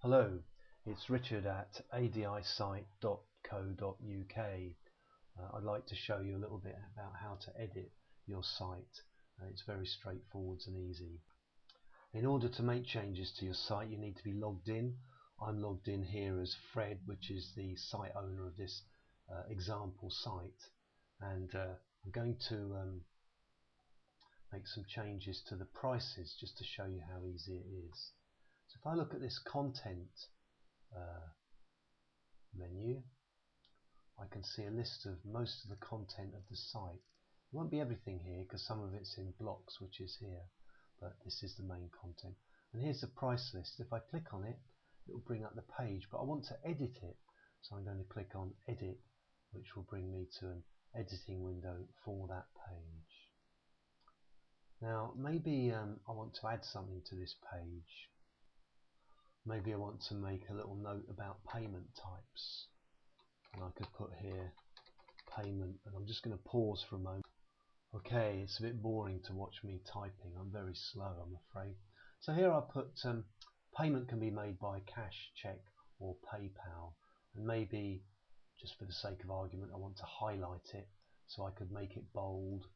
Hello, it's Richard at ADIsite.co.uk. I'd like to show you a little bit about how to edit your site. It's very straightforward and easy. In order to make changes to your site, you need to be logged in. I'm logged in here as Fred, which is the site owner of this example site, and I'm going to make some changes to the prices just to show you how easy it is. So if I look at this content menu, I can see a list of most of the content of the site. It won't be everything here because some of it's in blocks, which is here, but this is the main content. And here's the price list. If I click on it, it will bring up the page, but I want to edit it, so I'm going to click on Edit, which will bring me to an editing window for that page. Now maybe I want to add something to this page. Maybe I want to make a little note about payment types, and I could put here payment, and I'm just going to pause for a moment. Okay, it's a bit boring to watch me typing. I'm very slow, I'm afraid. So here I put payment can be made by cash, check or PayPal, and maybe just for the sake of argument I want to highlight it, so I could make it bold,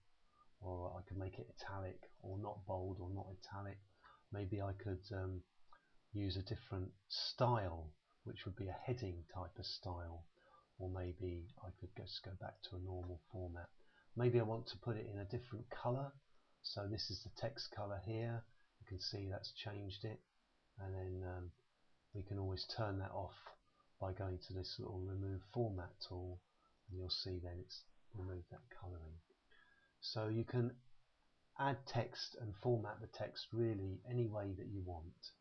or I could make it italic, or not bold or not italic. Maybe I could use a different style, which would be a heading type of style, or maybe I could just go back to a normal format. Maybe I want to put it in a different color, so this is the text color here. You can see that's changed it, and then we can always turn that off by going to this little remove format tool, and you'll see then it's removed that coloring. So you can add text and format the text really any way that you want.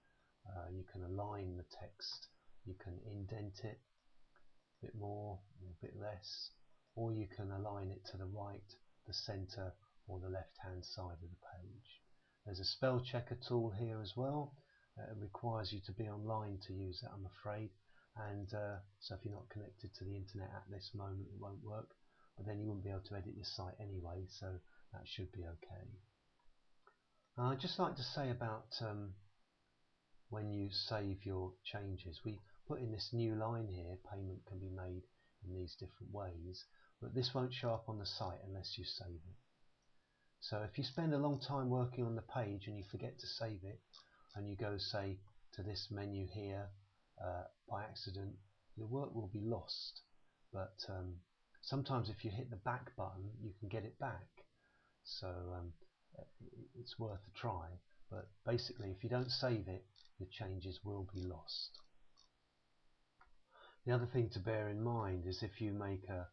You can align the text, you can indent it a bit more or a bit less, or you can align it to the right, the center or the left hand side of the page. There's a spell checker tool here as well. It requires you to be online to use that, I'm afraid, and so if you're not connected to the internet at this moment it won't work, but then you wouldn't be able to edit your site anyway, so that should be okay. I'd just like to say about when you save your changes, we put in this new line here, payment can be made in these different ways, but this won't show up on the site unless you save it. So if you spend a long time working on the page and you forget to save it, and you go say to this menu here by accident, your work will be lost. But sometimes if you hit the back button you can get it back, so it's worth a try. But basically if you don't save it, your changes will be lost. The other thing to bear in mind is if you make a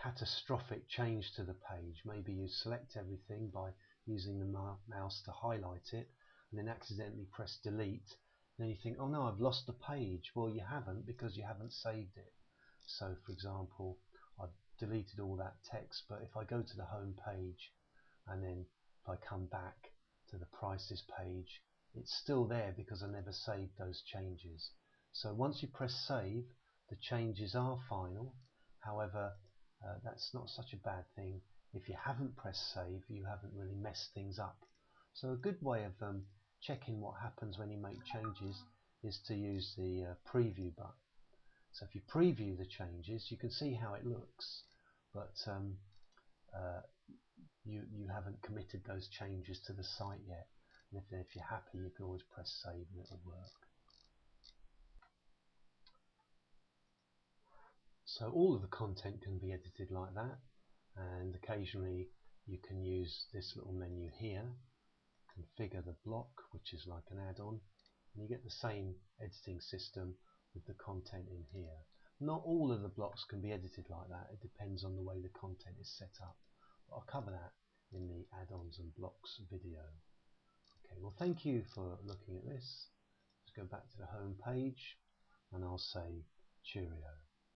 catastrophic change to the page, maybe you select everything by using the mouse to highlight it and then accidentally press delete, and then you think, oh no, I've lost the page. Well, you haven't, because you haven't saved it. So for example, I've deleted all that text, but if I go to the home page and then if I come back to the prices page, it's still there because I never saved those changes. So once you press save, the changes are final. However, that's not such a bad thing. If you haven't pressed save, you haven't really messed things up. So a good way of checking what happens when you make changes is to use the preview button. So if you preview the changes, you can see how it looks, but you haven't committed those changes to the site yet. And if you're happy, you can always press save and it'll work. So all of the content can be edited like that, and occasionally you can use this little menu here, configure the block, which is like an add-on, and you get the same editing system with the content in here. Not all of the blocks can be edited like that, it depends on the way the content is set up. But I'll cover that in the add-ons and blocks video. Okay, well thank you for looking at this. Let's go back to the home page and I'll say cheerio.